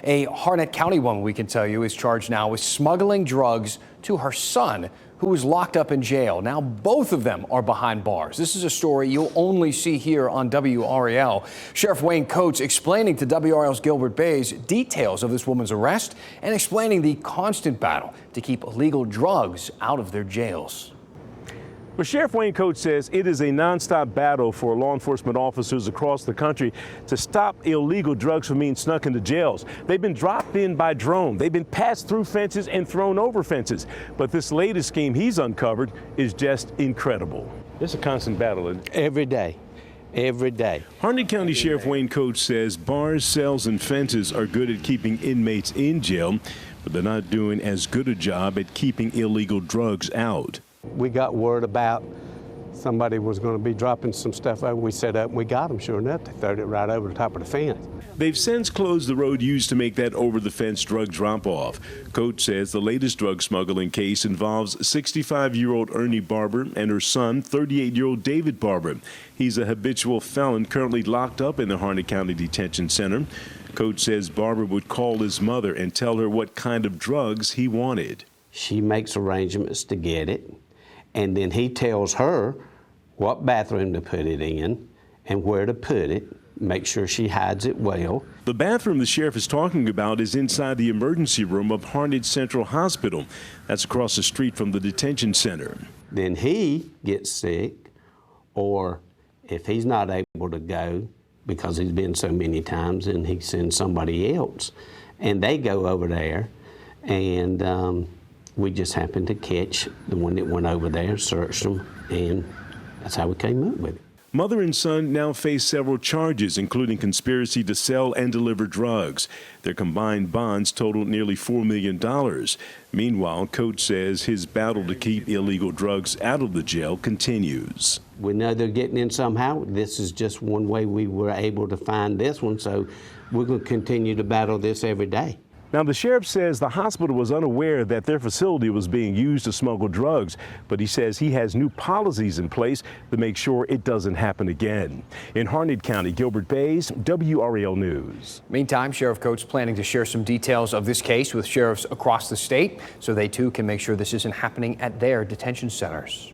A Harnett County woman, we can tell you, is charged now with smuggling drugs to her son, who was locked up in jail. Now both of them are behind bars. This is a story you'll only see here on WRAL. Sheriff Wayne Coates explaining to WRAL's Gilbert Bays details of this woman's arrest and explaining the constant battle to keep illegal drugs out of their jails. Well, Sheriff Wayne Coates says it is a nonstop battle for law enforcement officers across the country to stop illegal drugs from being snuck into jails. They've been dropped in by drone. They've been passed through fences and thrown over fences. But this latest scheme he's uncovered is just incredible. It's a constant battle. Every day. Every day. Harnett County Sheriff Wayne Coates says bars, cells, and fences are good at keeping inmates in jail, but they're not doing as good a job at keeping illegal drugs out. We got word about somebody was going to be dropping some stuff over. We set up and we got them. Sure enough, they throwed it right over the top of the fence. They've since closed the road used to make that over-the-fence drug drop-off. Coates says the latest drug smuggling case involves 65-year-old Ernie Barber and her son, 38-year-old David Barber. He's a habitual felon currently locked up in the Harnett County Detention Center. Coates says Barber would call his mother and tell her what kind of drugs he wanted. She makes arrangements to get it, and then he tells her what bathroom to put it in and where to put it, make sure she hides it well. The bathroom the sheriff is talking about is inside the emergency room of Harnett Central Hospital. That's across the street from the detention center. Then he gets sick, or if he's not able to go because he's been so many times, and he sends somebody else, and they go over there, and we just happened to catch the one that went over there, searched them, and that's how we came up with it. Mother and son now face several charges, including conspiracy to sell and deliver drugs. Their combined bonds totaled nearly $4 million. Meanwhile, Coates says his battle to keep illegal drugs out of the jail continues. We know they're getting in somehow. This is just one way we were able to find this one, so we're going to continue to battle this every day. Now, the sheriff says the hospital was unaware that their facility was being used to smuggle drugs, but he says he has new policies in place to make sure it doesn't happen again. In Harnett County, Gilbert Bays, WRAL News. Meantime, Sheriff Coates planning to share some details of this case with sheriffs across the state so they too can make sure this isn't happening at their detention centers.